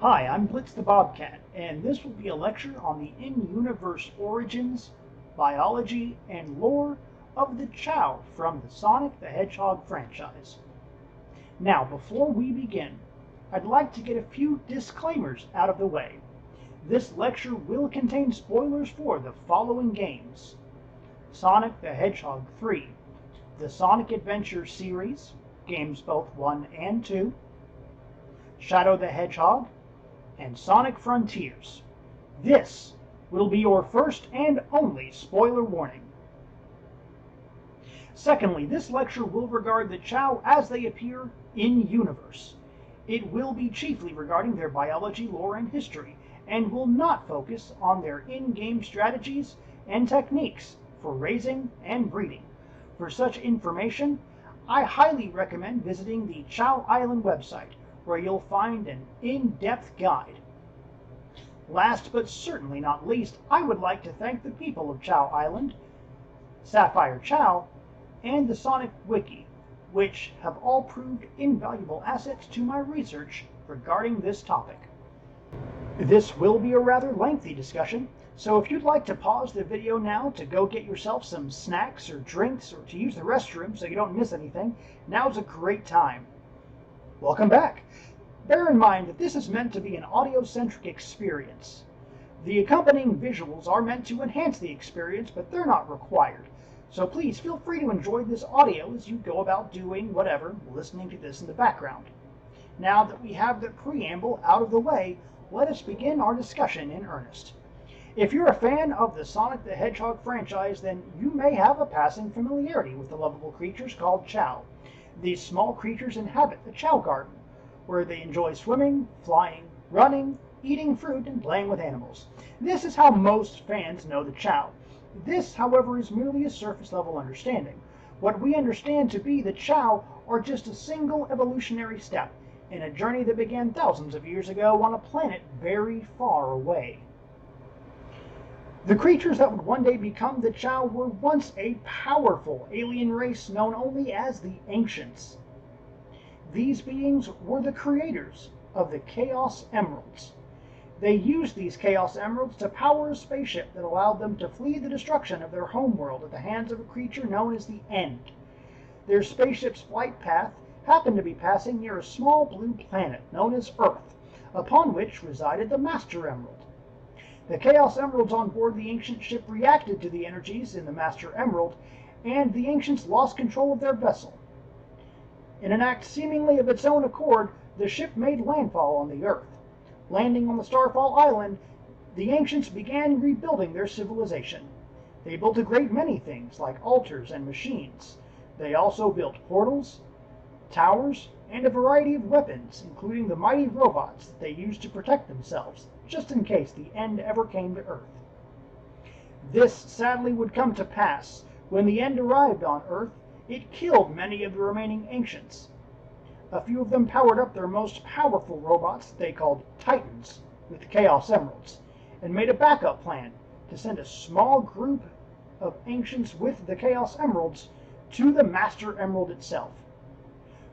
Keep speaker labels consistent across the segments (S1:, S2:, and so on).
S1: Hi, I'm Blitz the Bobcat, and this will be a lecture on the in-universe origins, biology, and lore of the Chao from the Sonic the Hedgehog franchise. Now, before we begin, I'd like to get a few disclaimers out of the way. This lecture will contain spoilers for the following games: Sonic the Hedgehog 3, the Sonic Adventure series, games both 1 and 2, Shadow the Hedgehog, and Sonic Frontiers. This will be your first and only spoiler warning. Secondly, this lecture will regard the Chao as they appear in-universe. It will be chiefly regarding their biology, lore, and history, and will not focus on their in-game strategies and techniques for raising and breeding. For such information, I highly recommend visiting the Chao Island website, where you'll find an in-depth guide. Last but certainly not least, I would like to thank the people of Chao Island, Sapphire Chao, and the Sonic Wiki, which have all proved invaluable assets to my research regarding this topic. This will be a rather lengthy discussion, so if you'd like to pause the video now to go get yourself some snacks or drinks or to use the restroom so you don't miss anything, now's a great time. Welcome back. Bear in mind that this is meant to be an audio-centric experience. The accompanying visuals are meant to enhance the experience, but they're not required. So please feel free to enjoy this audio as you go about doing whatever, listening to this in the background. Now that we have the preamble out of the way, let us begin our discussion in earnest. If you're a fan of the Sonic the Hedgehog franchise, then you may have a passing familiarity with the lovable creatures called Chao. These small creatures inhabit the Chao Garden, where they enjoy swimming, flying, running, eating fruit, and playing with animals. This is how most fans know the Chao. This, however, is merely a surface-level understanding. What we understand to be the Chao are just a single evolutionary step in a journey that began thousands of years ago on a planet very far away. The creatures that would one day become the Chao were once a powerful alien race known only as the Ancients. These beings were the creators of the Chaos Emeralds. They used these Chaos Emeralds to power a spaceship that allowed them to flee the destruction of their homeworld at the hands of a creature known as the End. Their spaceship's flight path happened to be passing near a small blue planet known as Earth, upon which resided the Master Emerald. The Chaos Emeralds on board the Ancient ship reacted to the energies in the Master Emerald, and the Ancients lost control of their vessel. In an act seemingly of its own accord, the ship made landfall on the Earth. Landing on the Starfall Island, the Ancients began rebuilding their civilization. They built a great many things, like altars and machines. They also built portals, towers, and a variety of weapons, including the mighty robots that they used to protect themselves, just in case the End ever came to Earth. This sadly would come to pass. When the End arrived on Earth, it killed many of the remaining Ancients. A few of them powered up their most powerful robots that they called Titans with the Chaos Emeralds, and made a backup plan to send a small group of Ancients with the Chaos Emeralds to the Master Emerald itself.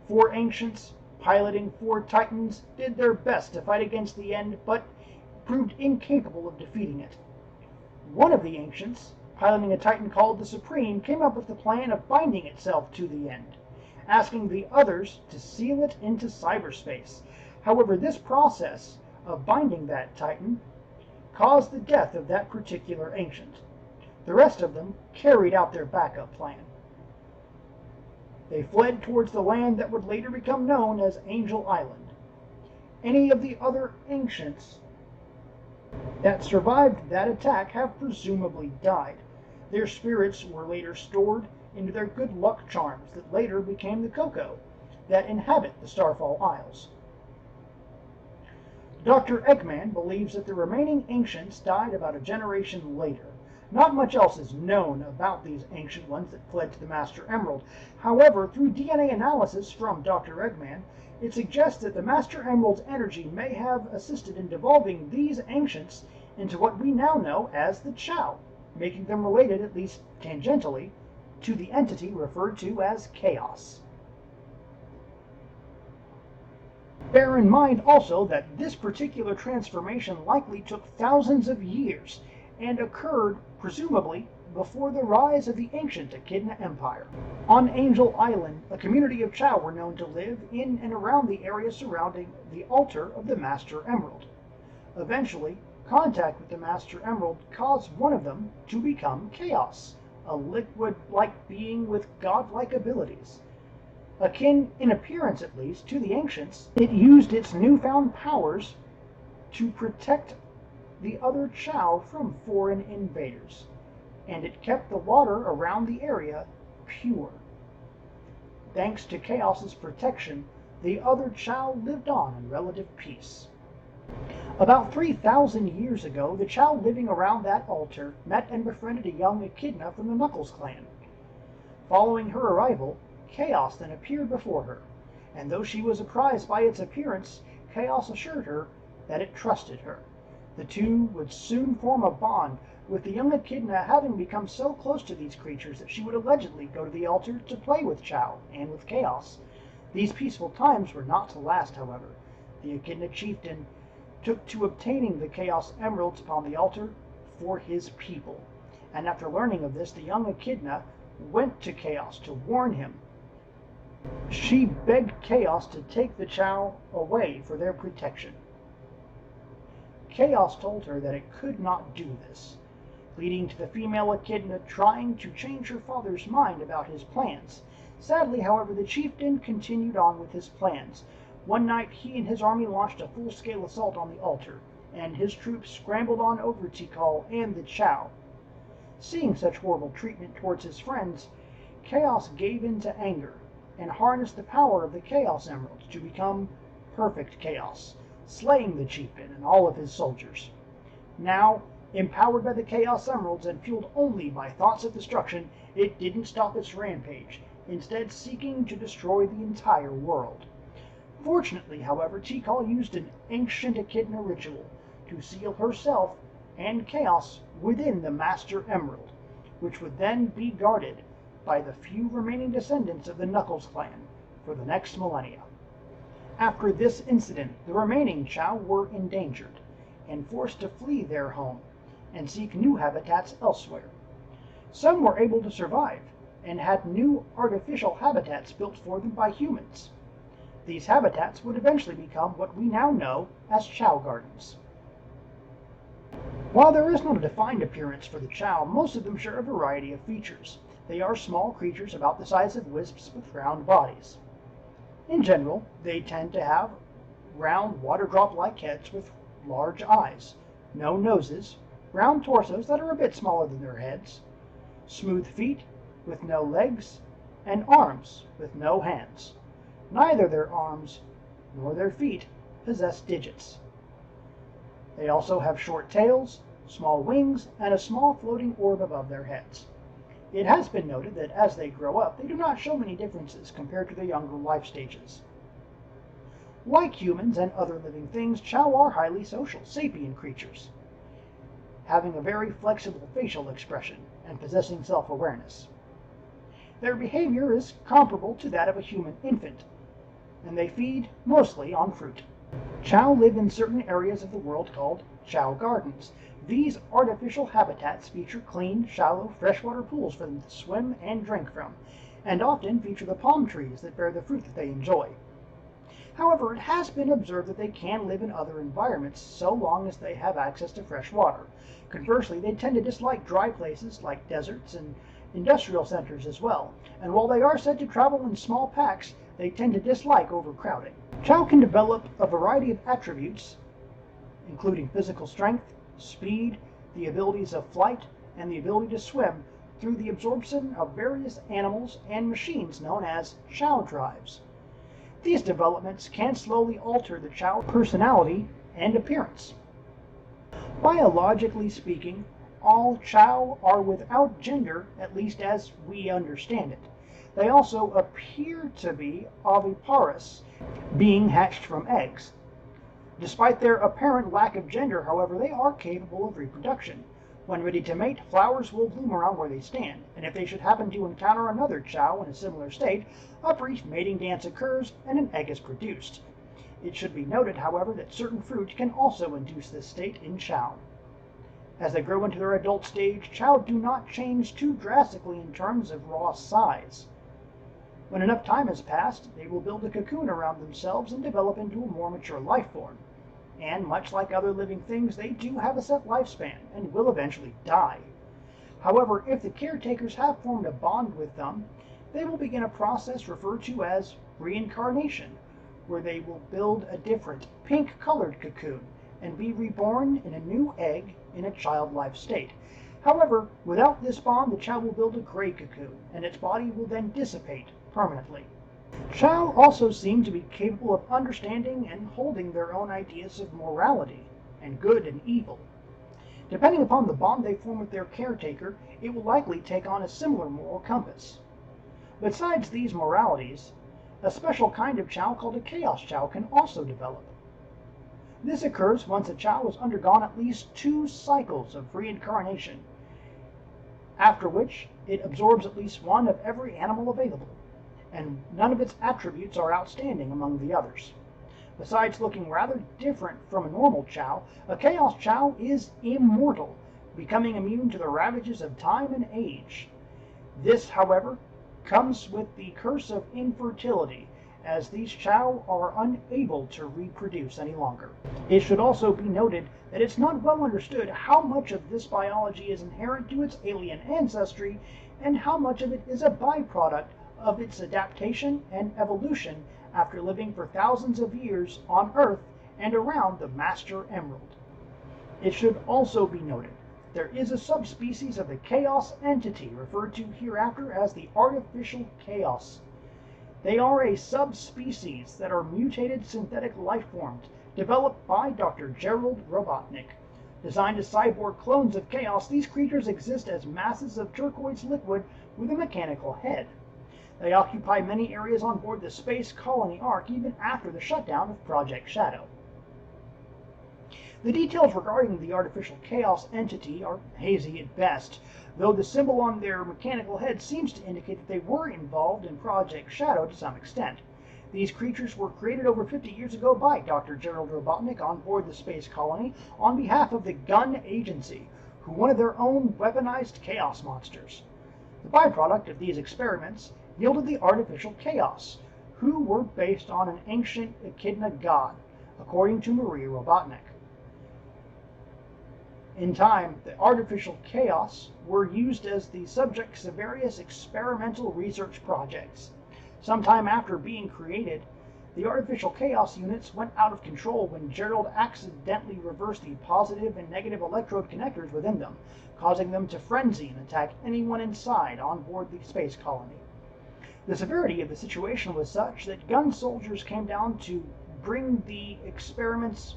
S1: 4 Ancients, piloting 4 Titans, did their best to fight against the End, but proved incapable of defeating it. One of the Ancients, piloting a Titan called the Supreme, came up with the plan of binding itself to the End, asking the others to seal it into cyberspace. However, this process of binding that Titan caused the death of that particular Ancient. The rest of them carried out their backup plan. They fled towards the land that would later become known as Angel Island. Any of the other Ancients that survived that attack have presumably died. Their spirits were later stored into their good luck charms that later became the Coco that inhabit the Starfall Isles. Dr. Eggman believes that the remaining Ancients died about a generation later. Not much else is known about these ancient ones that fled to the Master Emerald. However, through DNA analysis from Dr. Eggman, it suggests that the Master Emerald's energy may have assisted in devolving these Ancients into what we now know as the Chao, making them related, at least tangentially, to the entity referred to as Chaos. Bear in mind also that this particular transformation likely took thousands of years and occurred, presumably, before the rise of the ancient Echidna Empire. On Angel Island, a community of Chao were known to live in and around the area surrounding the altar of the Master Emerald. Eventually, contact with the Master Emerald caused one of them to become Chaos, a liquid-like being with godlike abilities. Akin, in appearance at least, to the ancients, it used its newfound powers to protect the other Chao from foreign invaders, and it kept the water around the area pure. Thanks to Chaos's protection, the other Chao lived on in relative peace. About 3,000 years ago, the Chao living around that altar met and befriended a young Echidna from the Knuckles clan. Following her arrival, Chaos then appeared before her, and though she was surprised by its appearance, Chaos assured her that it trusted her. The two would soon form a bond, with the young Echidna having become so close to these creatures that she would allegedly go to the altar to play with Chao and with Chaos. These peaceful times were not to last, however. The Echidna chieftain took to obtaining the Chaos Emeralds upon the altar for his people, and after learning of this, the young Echidna went to Chaos to warn him. She begged Chaos to take the Chao away for their protection. Chaos told her that it could not do this, leading to the female Echidna trying to change her father's mind about his plans. Sadly, however, the chieftain continued on with his plans. One night, he and his army launched a full-scale assault on the altar, and his troops scrambled on over Tikal and the Chao. Seeing such horrible treatment towards his friends, Chaos gave in to anger and harnessed the power of the Chaos Emeralds to become perfect chaos, slaying the chieftain and all of his soldiers. Now, empowered by the Chaos Emeralds and fueled only by thoughts of destruction, it didn't stop its rampage, instead seeking to destroy the entire world. Fortunately, however, Tikal used an ancient Echidna ritual to seal herself and Chaos within the Master Emerald, which would then be guarded by the few remaining descendants of the Knuckles clan for the next millennia. After this incident, the remaining Chao were endangered and forced to flee their home and seek new habitats elsewhere. Some were able to survive and had new artificial habitats built for them by humans. These habitats would eventually become what we now know as Chao Gardens. While there is not a defined appearance for the Chao, most of them share a variety of features. They are small creatures about the size of wisps with round bodies. In general, they tend to have round water drop-like heads with large eyes, no noses, round torsos that are a bit smaller than their heads, smooth feet with no legs, and arms with no hands. Neither their arms nor their feet possess digits. They also have short tails, small wings, and a small floating orb above their heads. It has been noted that as they grow up, they do not show many differences compared to their younger life stages. Like humans and other living things, Chao are highly social, sapient creatures, having a very flexible facial expression and possessing self-awareness. Their behavior is comparable to that of a human infant, and they feed mostly on fruit. Chao live in certain areas of the world called Chao Gardens. These artificial habitats feature clean, shallow, freshwater pools for them to swim and drink from, and often feature the palm trees that bear the fruit that they enjoy. However, it has been observed that they can live in other environments so long as they have access to fresh water. Conversely, they tend to dislike dry places like deserts and industrial centers as well, and while they are said to travel in small packs, they tend to dislike overcrowding. Chao can develop a variety of attributes, including physical strength, speed, the abilities of flight, and the ability to swim through the absorption of various animals and machines known as Chao drives. These developments can slowly alter the Chao personality and appearance. Biologically speaking, all Chao are without gender, at least as we understand it. They also appear to be oviparous, being hatched from eggs. Despite their apparent lack of gender, however, they are capable of reproduction. When ready to mate, flowers will bloom around where they stand, and if they should happen to encounter another Chao in a similar state, a brief mating dance occurs and an egg is produced. It should be noted, however, that certain fruit can also induce this state in Chao. As they grow into their adult stage, Chao do not change too drastically in terms of raw size. When enough time has passed, they will build a cocoon around themselves and develop into a more mature life form. And much like other living things, they do have a set lifespan and will eventually die. However, if the caretakers have formed a bond with them, they will begin a process referred to as reincarnation, where they will build a different, pink-colored cocoon and be reborn in a new egg in a childlike state. However, without this bond, the Chao will build a gray cocoon, and its body will then dissipate permanently. Chao also seem to be capable of understanding and holding their own ideas of morality and good and evil. Depending upon the bond they form with their caretaker, it will likely take on a similar moral compass. Besides these moralities, a special kind of Chao called a Chaos Chao can also develop. This occurs once a Chao has undergone at least 2 cycles of reincarnation, after which it absorbs at least one of every animal available, and none of its attributes are outstanding among the others. Besides looking rather different from a normal Chao, a Chaos Chao is immortal, becoming immune to the ravages of time and age. This, however, comes with the curse of infertility, as these Chao are unable to reproduce any longer. It should also be noted that it's not well understood how much of this biology is inherent to its alien ancestry, and how much of it is a byproduct of its adaptation and evolution after living for thousands of years on Earth and around the Master Emerald. It should also be noted there is a subspecies of the Chaos entity referred to hereafter as the Artificial Chaos. They are a subspecies that are mutated synthetic life forms developed by Dr. Gerald Robotnik. Designed as cyborg clones of Chaos, these creatures exist as masses of turquoise liquid with a mechanical head. They occupy many areas on board the Space Colony Ark even after the shutdown of Project Shadow. The details regarding the Artificial Chaos entity are hazy at best, though the symbol on their mechanical head seems to indicate that they were involved in Project Shadow to some extent. These creatures were created over 50 years ago by Dr. Gerald Robotnik on board the Space Colony on behalf of the Gun Agency, who wanted their own weaponized chaos monsters. The byproduct of these experiments yielded the Artificial Chaos, who were based on an ancient Echidna god, according to Marie Robotnik. In time, the Artificial Chaos were used as the subjects of various experimental research projects. Sometime after being created, the Artificial Chaos units went out of control when Gerald accidentally reversed the positive and negative electrode connectors within them, causing them to frenzy and attack anyone inside on board the Space Colony. The severity of the situation was such that gun soldiers came down to bring the experiments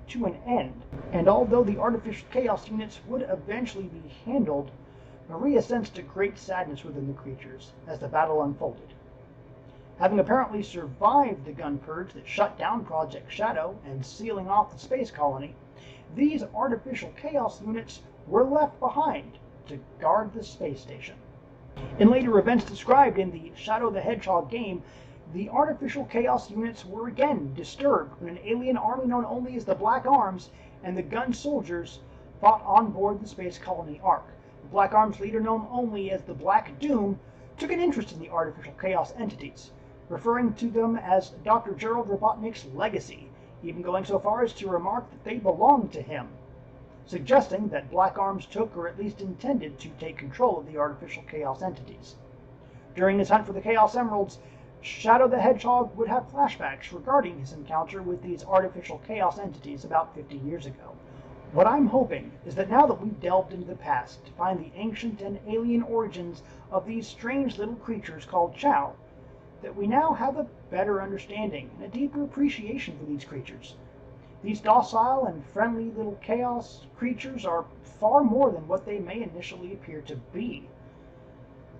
S1: to an end, and although the Artificial Chaos units would eventually be handled, Maria sensed a great sadness within the creatures as the battle unfolded. Having apparently survived the gun purge that shut down Project Shadow and sealing off the Space Colony, these Artificial Chaos units were left behind to guard the space station. In later events described in the Shadow the Hedgehog game, the Artificial Chaos units were again disturbed when an alien army known only as the Black Arms and the gun soldiers fought on board the Space Colony Ark. The Black Arms leader, known only as the Black Doom, took an interest in the Artificial Chaos entities, referring to them as Dr. Gerald Robotnik's legacy, even going so far as to remark that they belonged to him, suggesting that Black Arms took, or at least intended to take, control of the Artificial Chaos entities. During his hunt for the Chaos Emeralds, Shadow the Hedgehog would have flashbacks regarding his encounter with these Artificial Chaos entities about 50 years ago. What I'm hoping is that now that we've delved into the past to find the ancient and alien origins of these strange little creatures called Chao, that we now have a better understanding and a deeper appreciation for these creatures. These docile and friendly little chaos creatures are far more than what they may initially appear to be.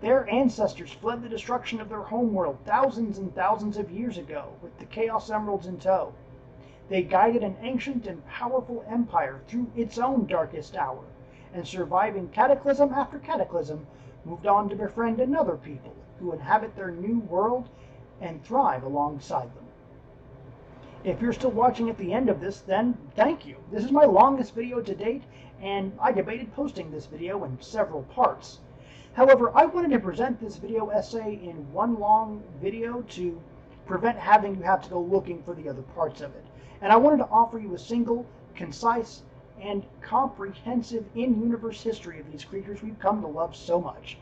S1: Their ancestors fled the destruction of their homeworld thousands and thousands of years ago with the Chaos Emeralds in tow. They guided an ancient and powerful empire through its own darkest hour, and surviving cataclysm after cataclysm, moved on to befriend another people who inhabit their new world and thrive alongside them. If you're still watching at the end of this, then thank you. This is my longest video to date, and I debated posting this video in several parts. However, I wanted to present this video essay in one long video to prevent having you have to go looking for the other parts of it. And I wanted to offer you a single, concise, and comprehensive in-universe history of these creatures we've come to love so much.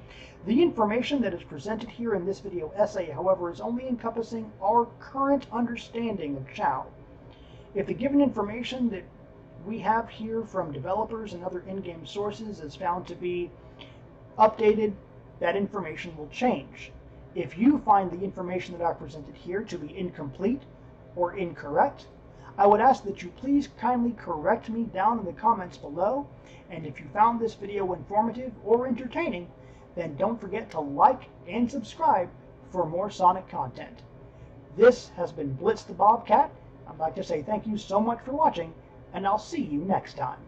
S1: The information that is presented here in this video essay, however, is only encompassing our current understanding of Chao. If the given information that we have here from developers and other in-game sources is found to be updated, that information will change. If you find the information that I presented here to be incomplete or incorrect, I would ask that you please kindly correct me down in the comments below, and if you found this video informative or entertaining, then don't forget to like and subscribe for more Sonic content. This has been Blitz the Bobcat. I'd like to say thank you so much for watching, and I'll see you next time.